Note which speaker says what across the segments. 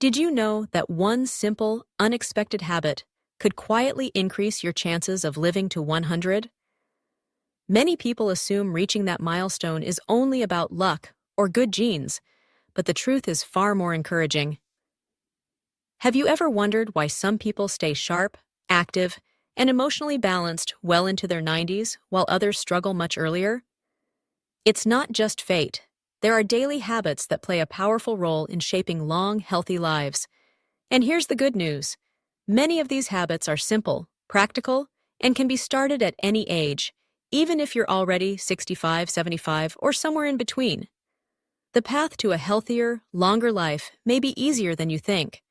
Speaker 1: Did you know that one simple, unexpected habit could quietly increase your chances of living to 100? Many people assume reaching that milestone is only about luck or good genes, but the truth is far more encouraging. Have you ever wondered why some people stay sharp, active, and emotionally balanced well into their 90s while others struggle much earlier? It's not just fate. There are daily habits that play a powerful role in shaping long, healthy lives. And here's the good news. Many of these habits are simple, practical, and can be started at any age, even if you're already 65, 75, or somewhere in between. The path to a healthier, longer life may be easier than you think.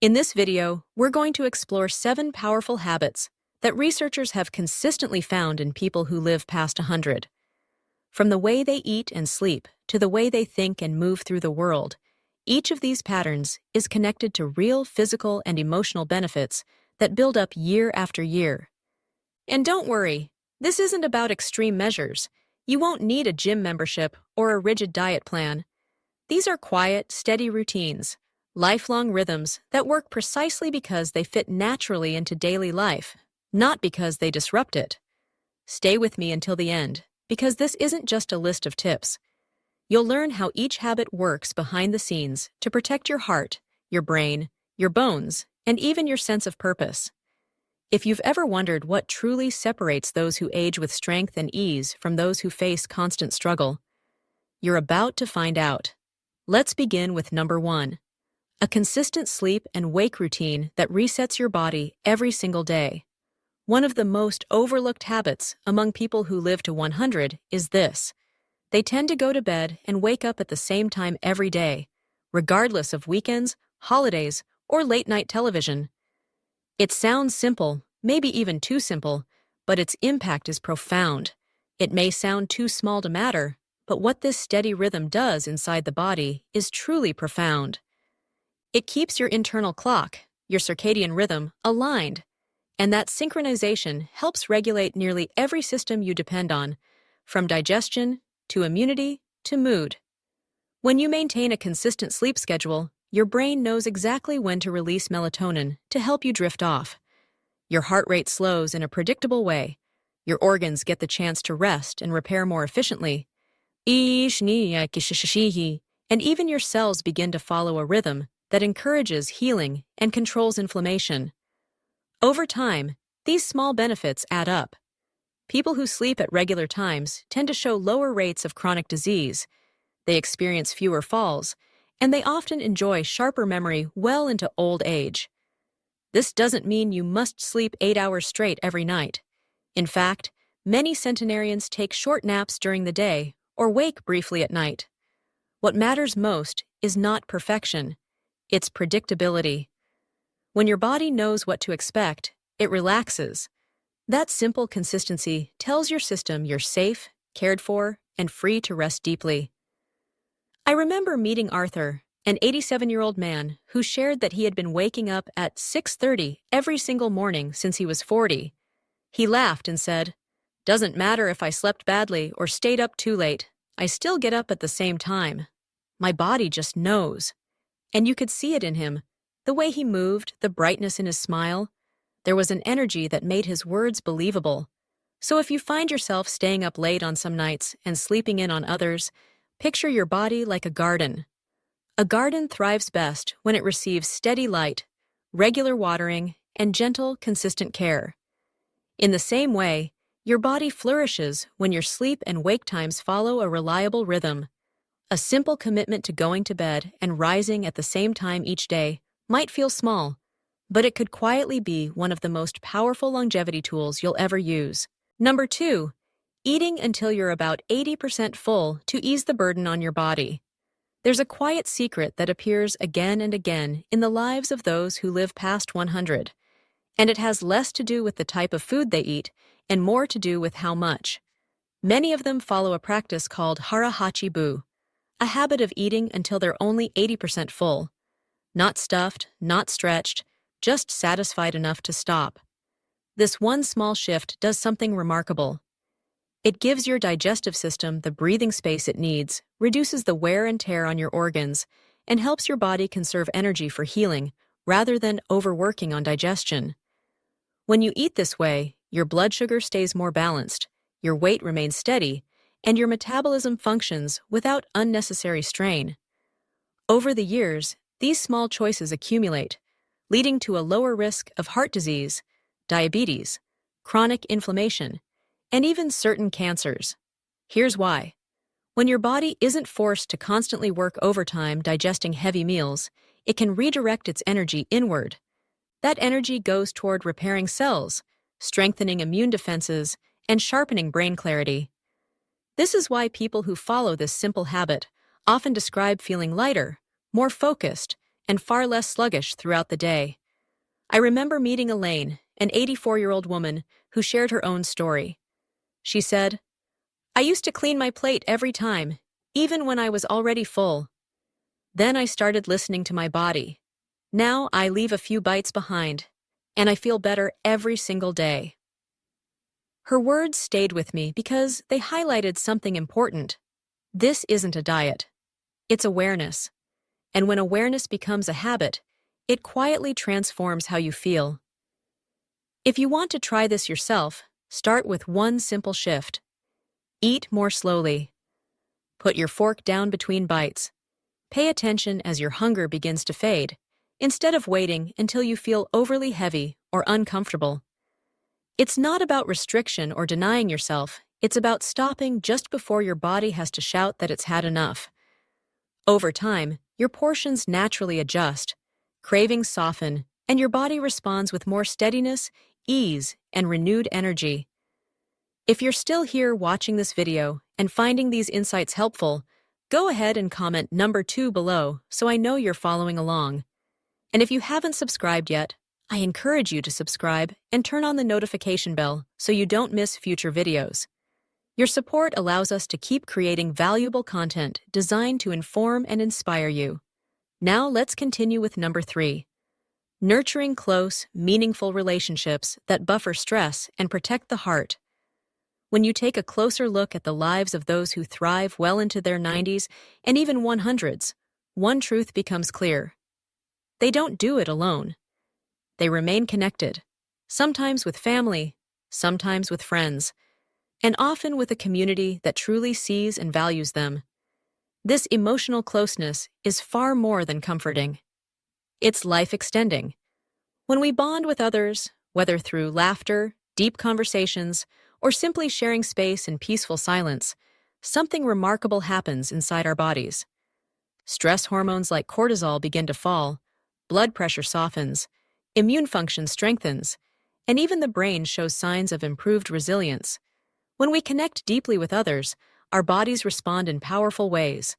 Speaker 1: In this video, we're going to explore 7 powerful habits that researchers have consistently found in people who live past 100. From the way they eat and sleep to the way they think and move through the world, each of these patterns is connected to real physical and emotional benefits that build up year after year. And don't worry, this isn't about extreme measures. You won't need a gym membership or a rigid diet plan. These are quiet, steady routines, lifelong rhythms that work precisely because they fit naturally into daily life, not because they disrupt it. Stay with me until the end, because this isn't just a list of tips. You'll learn how each habit works behind the scenes to protect your heart, your brain, your bones, and even your sense of purpose. If you've ever wondered what truly separates those who age with strength and ease from those who face constant struggle, you're about to find out. Let's begin with number 1. A consistent sleep and wake routine that resets your body every single day. One of the most overlooked habits among people who live to 100 is this. They tend to go to bed and wake up at the same time every day, regardless of weekends, holidays, or late-night television. It sounds simple, maybe even too simple, but its impact is profound. It may sound too small to matter, but what this steady rhythm does inside the body is truly profound. It keeps your internal clock, your circadian rhythm, aligned, and that synchronization helps regulate nearly every system you depend on, from digestion to immunity to mood. When you maintain a consistent sleep schedule, your brain knows exactly when to release melatonin to help you drift off. Your heart rate slows in a predictable way. Your organs get the chance to rest and repair more efficiently. And even your cells begin to follow a rhythm that encourages healing and controls inflammation. Over time, these small benefits add up. People who sleep at regular times tend to show lower rates of chronic disease. They experience fewer falls, and they often enjoy sharper memory well into old age. This doesn't mean you must sleep 8 hours straight every night. In fact, many centenarians take short naps during the day or wake briefly at night. What matters most is not perfection. It's predictability. When your body knows what to expect, it relaxes. That simple consistency tells your system you're safe, cared for, and free to rest deeply. I remember meeting Arthur, an 87-year-old man who shared that he had been waking up at 6:30 every single morning since he was 40. He laughed and said, "Doesn't matter if I slept badly or stayed up too late, I still get up at the same time. My body just knows." And you could see it in him. The way he moved, the brightness in his smile. There was an energy that made his words believable. So if you find yourself staying up late on some nights and sleeping in on others, picture your body like a garden. A garden thrives best when it receives steady light, regular watering, and gentle, consistent care. In the same way, your body flourishes when your sleep and wake times follow a reliable rhythm. A simple commitment to going to bed and rising at the same time each day might feel small, but it could quietly be one of the most powerful longevity tools you'll ever use. Number 2, eating until you're about 80% full to ease the burden on your body. There's a quiet secret that appears again and again in the lives of those who live past 100, and it has less to do with the type of food they eat and more to do with how much. Many of them follow a practice called hara-hachi-bu, a habit of eating until they're only 80% full. Not stuffed, not stretched, just satisfied enough to stop. This one small shift does something remarkable. It gives your digestive system the breathing space it needs, reduces the wear and tear on your organs, and helps your body conserve energy for healing rather than overworking on digestion. When you eat this way, your blood sugar stays more balanced, your weight remains steady, and your metabolism functions without unnecessary strain. Over the years, these small choices accumulate, leading to a lower risk of heart disease, diabetes, chronic inflammation, and even certain cancers. Here's why. When your body isn't forced to constantly work overtime digesting heavy meals, it can redirect its energy inward. That energy goes toward repairing cells, strengthening immune defenses, and sharpening brain clarity. This is why people who follow this simple habit often describe feeling lighter, more focused, and far less sluggish throughout the day. I remember meeting Elaine, an 84-year-old woman who shared her own story. She said, "I used to clean my plate every time, even when I was already full. Then I started listening to my body. Now I leave a few bites behind, and I feel better every single day." Her words stayed with me because they highlighted something important. This isn't a diet. It's awareness. And when awareness becomes a habit, it quietly transforms how you feel. If you want to try this yourself, start with one simple shift. Eat more slowly. Put your fork down between bites. Pay attention as your hunger begins to fade, instead of waiting until you feel overly heavy or uncomfortable. It's not about restriction or denying yourself, it's about stopping just before your body has to shout that it's had enough. Over time, your portions naturally adjust, cravings soften, and your body responds with more steadiness, ease, and renewed energy. If you're still here watching this video and finding these insights helpful, go ahead and comment number 2 below so I know you're following along. And if you haven't subscribed yet, I encourage you to subscribe and turn on the notification bell so you don't miss future videos. Your support allows us to keep creating valuable content designed to inform and inspire you. Now let's continue with number 3. Nurturing close, meaningful relationships that buffer stress and protect the heart. When you take a closer look at the lives of those who thrive well into their 90s and even 100s, one truth becomes clear. They don't do it alone. They remain connected, sometimes with family, sometimes with friends, and often with a community that truly sees and values them. This emotional closeness is far more than comforting. It's life-extending. When we bond with others, whether through laughter, deep conversations, or simply sharing space in peaceful silence, something remarkable happens inside our bodies. Stress hormones like cortisol begin to fall, blood pressure softens, immune function strengthens, and even the brain shows signs of improved resilience. When we connect deeply with others, our bodies respond in powerful ways.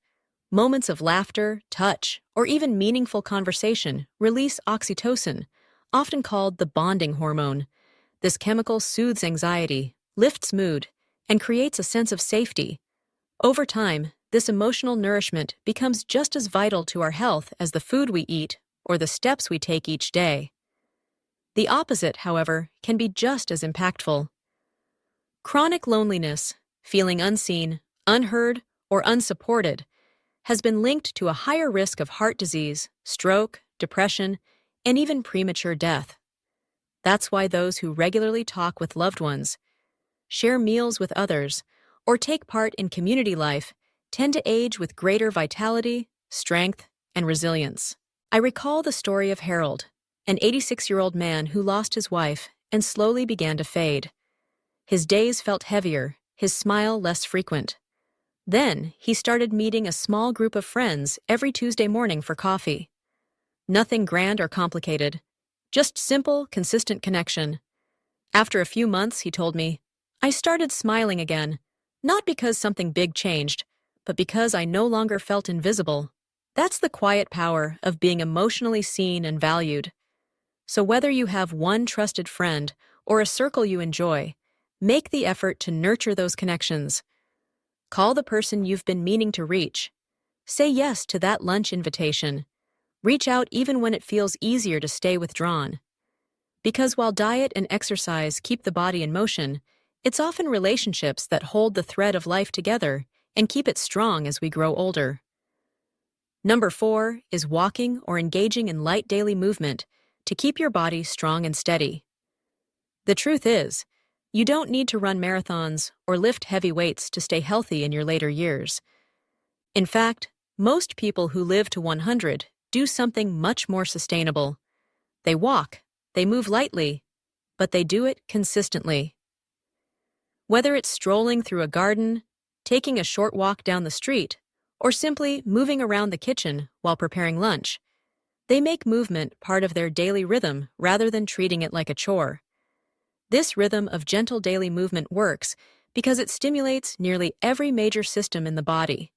Speaker 1: Moments of laughter, touch, or even meaningful conversation release oxytocin, often called the bonding hormone. This chemical soothes anxiety, lifts mood, and creates a sense of safety. Over time, this emotional nourishment becomes just as vital to our health as the food we eat or the steps we take each day. The opposite, however, can be just as impactful. Chronic loneliness, feeling unseen, unheard, or unsupported, has been linked to a higher risk of heart disease, stroke, depression, and even premature death. That's why those who regularly talk with loved ones, share meals with others, or take part in community life tend to age with greater vitality, strength, and resilience. I recall the story of Harold, an 86-year-old man who lost his wife and slowly began to fade. His days felt heavier, his smile less frequent. Then he started meeting a small group of friends every Tuesday morning for coffee. Nothing grand or complicated, just simple, consistent connection. After a few months, he told me, I started smiling again, not because something big changed, but because I no longer felt invisible. That's the quiet power of being emotionally seen and valued. So whether you have one trusted friend or a circle you enjoy, make the effort to nurture those connections. Call the person you've been meaning to reach. Say yes to that lunch invitation. Reach out even when it feels easier to stay withdrawn. Because while diet and exercise keep the body in motion, it's often relationships that hold the thread of life together and keep it strong as we grow older. Number 4 is walking or engaging in light daily movement to keep your body strong and steady. The truth is, you don't need to run marathons or lift heavy weights to stay healthy in your later years. In fact, most people who live to 100 do something much more sustainable. They walk, they move lightly, but they do it consistently. Whether it's strolling through a garden, taking a short walk down the street, or simply moving around the kitchen while preparing lunch, they make movement part of their daily rhythm rather than treating it like a chore. This rhythm of gentle daily movement works because it stimulates nearly every major system in the body.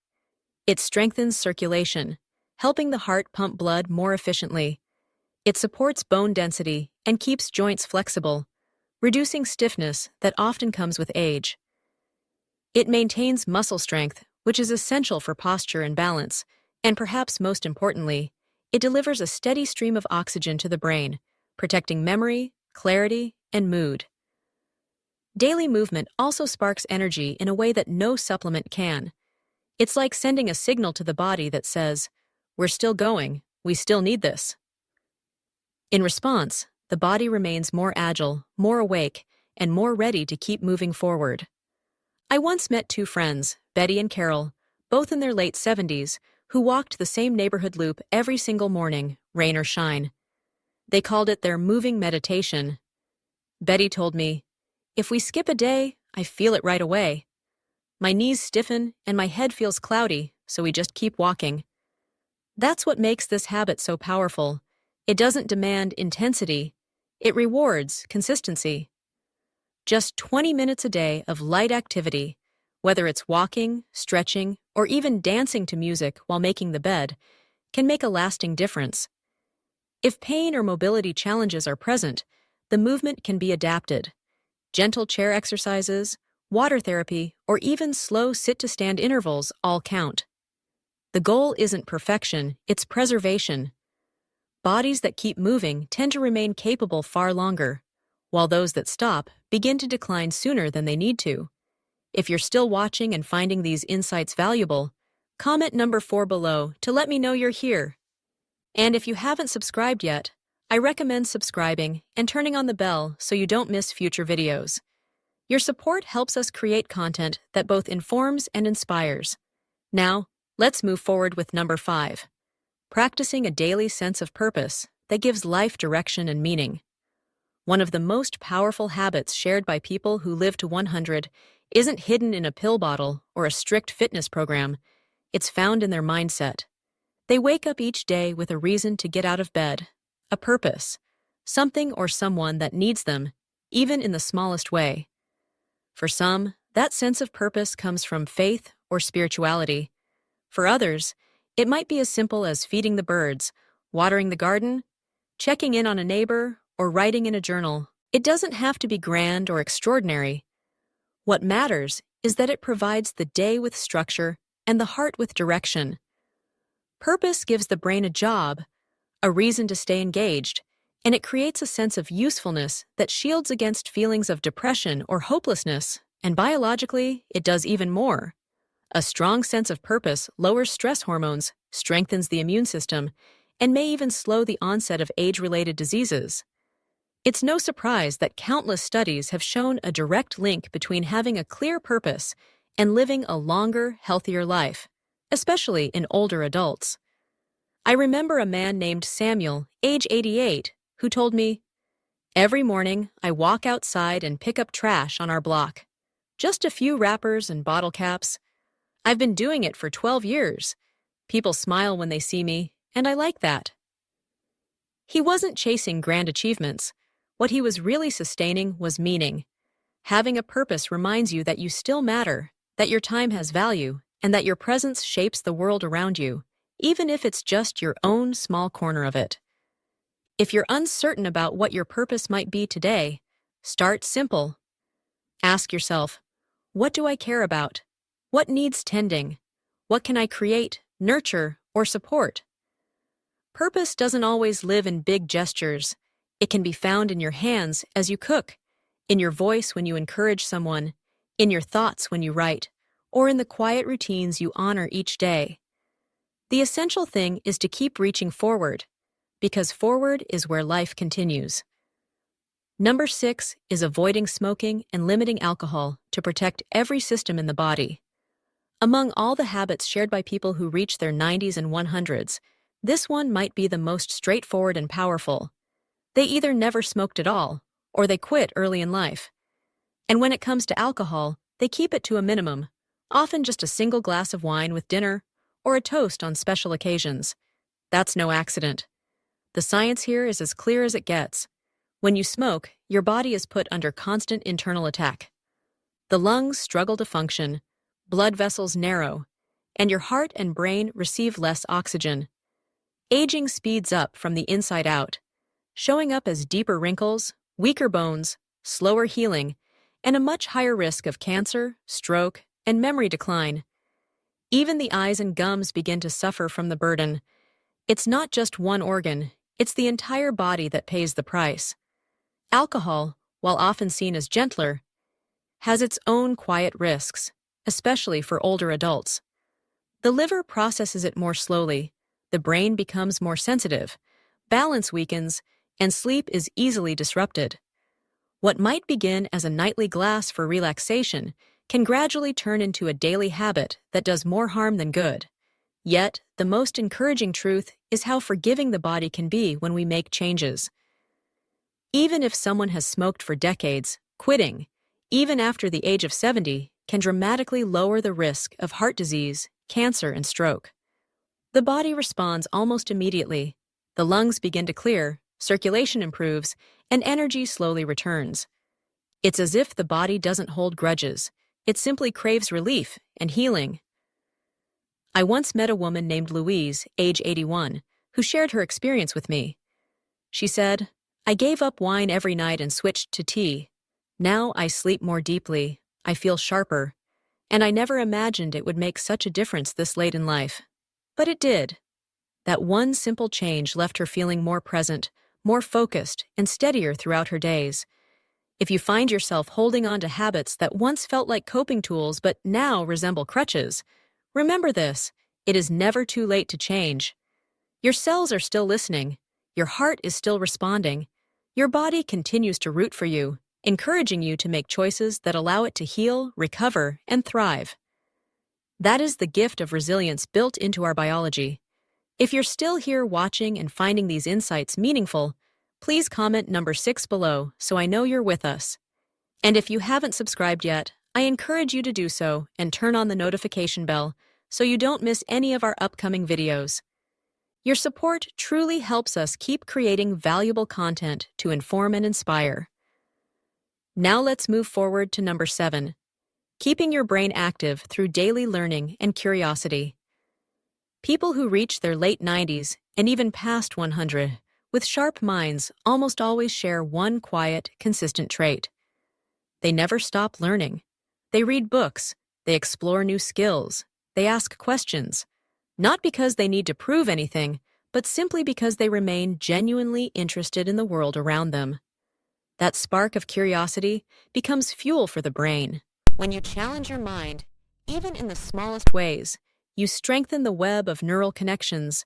Speaker 1: It strengthens circulation, helping the heart pump blood more efficiently. It supports bone density and keeps joints flexible, reducing stiffness that often comes with age. It maintains muscle strength, which is essential for posture and balance, and perhaps most importantly, it delivers a steady stream of oxygen to the brain, protecting memory, clarity, and mood. Daily movement also sparks energy in a way that no supplement can. It's like sending a signal to the body that says, "We're still going, we still need this." In response, the body remains more agile, more awake, and more ready to keep moving forward. I once met two friends, Betty and Carol, both in their late 70s, who walked the same neighborhood loop every single morning, rain or shine. They called it their moving meditation. Betty told me, "If we skip a day, I feel it right away. My knees stiffen and my head feels cloudy, so we just keep walking." That's what makes this habit so powerful. It doesn't demand intensity. It rewards consistency. Just 20 minutes a day of light activity, whether it's walking, stretching, or even dancing to music while making the bed, can make a lasting difference. If pain or mobility challenges are present, the movement can be adapted. Gentle chair exercises, water therapy, or even slow sit-to-stand intervals all count. The goal isn't perfection, it's preservation. Bodies that keep moving tend to remain capable far longer, while those that stop begin to decline sooner than they need to. If you're still watching and finding these insights valuable, comment number 4 below to let me know you're here. And if you haven't subscribed yet, I recommend subscribing and turning on the bell so you don't miss future videos. Your support helps us create content that both informs and inspires. Now, let's move forward with number 5. Practicing a daily sense of purpose that gives life direction and meaning. One of the most powerful habits shared by people who live to 100 isn't hidden in a pill bottle or a strict fitness program. It's found in their mindset. They wake up each day with a reason to get out of bed, a purpose, something or someone that needs them, even in the smallest way. For some, that sense of purpose comes from faith or spirituality. For others, it might be as simple as feeding the birds, watering the garden, checking in on a neighbor, or writing in a journal. It doesn't have to be grand or extraordinary. What matters is that it provides the day with structure and the heart with direction. Purpose gives the brain a job, a reason to stay engaged, and it creates a sense of usefulness that shields against feelings of depression or hopelessness, and biologically, it does even more. A strong sense of purpose lowers stress hormones, strengthens the immune system, and may even slow the onset of age-related diseases. It's no surprise that countless studies have shown a direct link between having a clear purpose and living a longer, healthier life, especially in older adults. I remember a man named Samuel, age 88, who told me, "Every morning I walk outside and pick up trash on our block. Just a few wrappers and bottle caps. I've been doing it for 12 years. People smile when they see me, and I like that." He wasn't chasing grand achievements. What he was really sustaining was meaning. Having a purpose reminds you that you still matter, that your time has value, and that your presence shapes the world around you, even if it's just your own small corner of it. If you're uncertain about what your purpose might be today, start simple. Ask yourself, what do I care about? What needs tending? What can I create, nurture, or support? Purpose doesn't always live in big gestures. It can be found in your hands as you cook, in your voice when you encourage someone, in your thoughts when you write, or in the quiet routines you honor each day. The essential thing is to keep reaching forward, because forward is where life continues. Number 6 is avoiding smoking and limiting alcohol to protect every system in the body. Among all the habits shared by people who reach their 90s and 100s, this one might be the most straightforward and powerful. They either never smoked at all, or they quit early in life. And when it comes to alcohol, they keep it to a minimum, often just a single glass of wine with dinner, or a toast on special occasions. That's no accident. The science here is as clear as it gets. When you smoke, your body is put under constant internal attack. The lungs struggle to function, blood vessels narrow, and your heart and brain receive less oxygen. Aging speeds up from the inside out, showing up as deeper wrinkles, weaker bones, slower healing, and a much higher risk of cancer, stroke, and memory decline. Even the eyes and gums begin to suffer from the burden. It's not just one organ, it's the entire body that pays the price. Alcohol, while often seen as gentler, has its own quiet risks, especially for older adults. The liver processes it more slowly, the brain becomes more sensitive, balance weakens, and sleep is easily disrupted. What might begin as a nightly glass for relaxation can gradually turn into a daily habit that does more harm than good. Yet, the most encouraging truth is how forgiving the body can be when we make changes. Even if someone has smoked for decades, quitting, even after the age of 70, can dramatically lower the risk of heart disease, cancer, and stroke. The body responds almost immediately. The lungs begin to clear, circulation improves, and energy slowly returns. It's as if the body doesn't hold grudges. It simply craves relief and healing. I once met a woman named Louise, age 81, who shared her experience with me. She said, "I gave up wine every night and switched to tea. Now I sleep more deeply, I feel sharper, and I never imagined it would make such a difference this late in life." But it did. That one simple change left her feeling more present, more focused, and steadier throughout her days. If you find yourself holding on to habits that once felt like coping tools but now resemble crutches, remember this: it is never too late to change. Your cells are still listening, your heart is still responding, your body continues to root for you, encouraging you to make choices that allow it to heal, recover, and thrive. That is the gift of resilience built into our biology. If you're still here watching and finding these insights meaningful, please comment number 6 below so I know you're with us. And if you haven't subscribed yet, I encourage you to do so and turn on the notification bell so you don't miss any of our upcoming videos. Your support truly helps us keep creating valuable content to inform and inspire. Now let's move forward to number 7. Keeping your brain active through daily learning and curiosity. People who reach their late 90s and even past 100 with sharp minds almost always share one quiet, consistent trait. They never stop learning. They read books, they explore new skills, they ask questions, not because they need to prove anything, but simply because they remain genuinely interested in the world around them. That spark of curiosity becomes fuel for the brain. When you challenge your mind, even in the smallest ways, you strengthen the web of neural connections.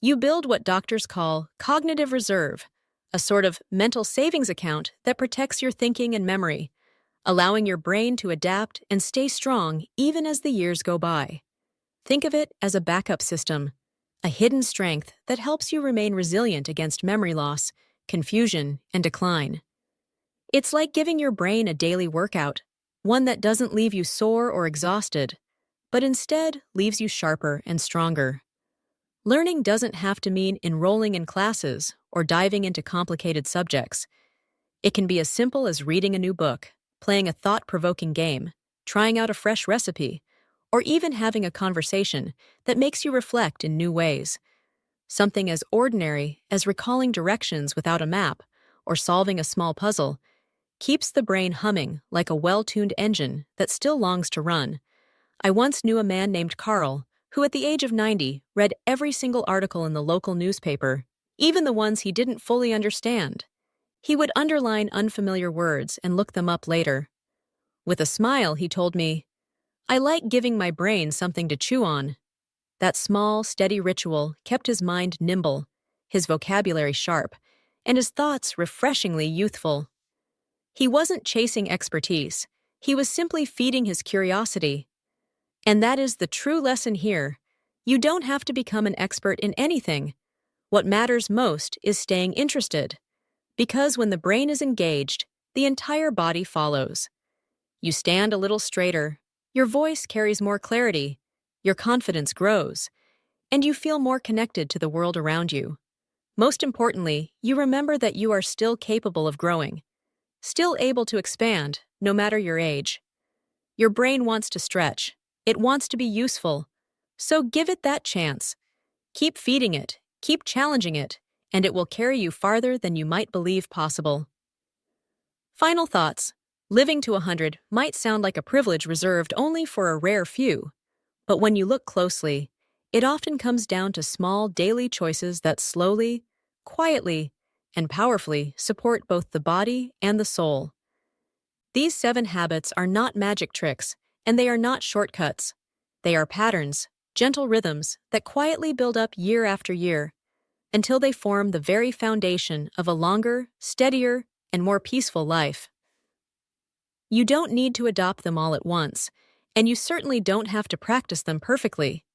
Speaker 1: You build what doctors call cognitive reserve, a sort of mental savings account that protects your thinking and memory, allowing your brain to adapt and stay strong even as the years go by. Think of it as a backup system, a hidden strength that helps you remain resilient against memory loss, confusion, and decline. It's like giving your brain a daily workout, one that doesn't leave you sore or exhausted, but instead leaves you sharper and stronger. Learning doesn't have to mean enrolling in classes or diving into complicated subjects. It can be as simple as reading a new book, playing a thought-provoking game, trying out a fresh recipe, or even having a conversation that makes you reflect in new ways. Something as ordinary as recalling directions without a map or solving a small puzzle keeps the brain humming like a well-tuned engine that still longs to run. I once knew a man named Carl who at the age of 90 read every single article in the local newspaper, even the ones he didn't fully understand. He would underline unfamiliar words and look them up later. With a smile, he told me, "I like giving my brain something to chew on." That small, steady ritual kept his mind nimble, his vocabulary sharp, and his thoughts refreshingly youthful. He wasn't chasing expertise, he was simply feeding his curiosity. And that is the true lesson here. You don't have to become an expert in anything. What matters most is staying interested. Because when the brain is engaged, the entire body follows. You stand a little straighter, your voice carries more clarity, your confidence grows, and you feel more connected to the world around you. Most importantly, you remember that you are still capable of growing, still able to expand, no matter your age. Your brain wants to stretch, it wants to be useful, so give it that chance. Keep feeding it, keep challenging it, and it will carry you farther than you might believe possible. Final thoughts. Living to 100 might sound like a privilege reserved only for a rare few, but when you look closely, it often comes down to small daily choices that slowly, quietly, and powerfully support both the body and the soul. These 7 habits are not magic tricks, and they are not shortcuts. They are patterns, gentle rhythms that quietly build up year after year, until they form the very foundation of a longer, steadier, and more peaceful life. You don't need to adopt them all at once, and you certainly don't have to practice them perfectly.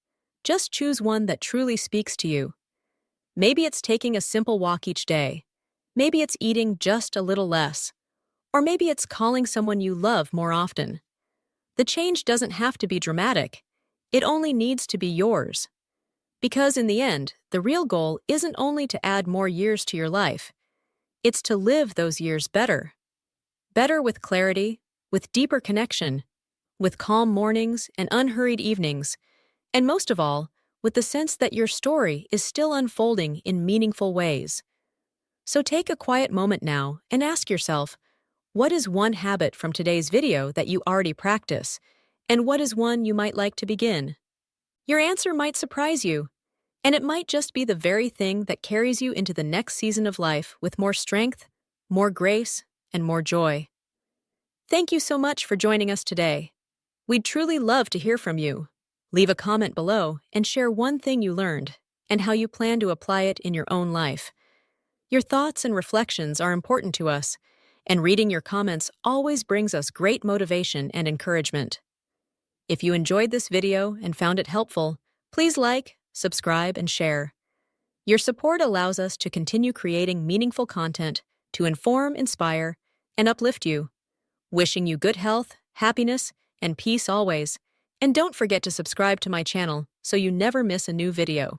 Speaker 1: Just choose one that truly speaks to you. Maybe it's taking a simple walk each day. Maybe it's eating just a little less. Or maybe it's calling someone you love more often. The change doesn't have to be dramatic. It only needs to be yours. Because in the end, the real goal isn't only to add more years to your life. It's to live those years better. Better with clarity, with deeper connection, with calm mornings and unhurried evenings, and most of all, with the sense that your story is still unfolding in meaningful ways. So take a quiet moment now and ask yourself, what is one habit from today's video that you already practice, and what is one you might like to begin? Your answer might surprise you, and it might just be the very thing that carries you into the next season of life with more strength, more grace, and more joy. Thank you so much for joining us today. We'd truly love to hear from you. Leave a comment below and share one thing you learned and how you plan to apply it in your own life. Your thoughts and reflections are important to us, and reading your comments always brings us great motivation and encouragement. If you enjoyed this video and found it helpful, please like, subscribe, and share. Your support allows us to continue creating meaningful content to inform, inspire, and uplift you. Wishing you good health, happiness, and peace always. And don't forget to subscribe to my channel so you never miss a new video.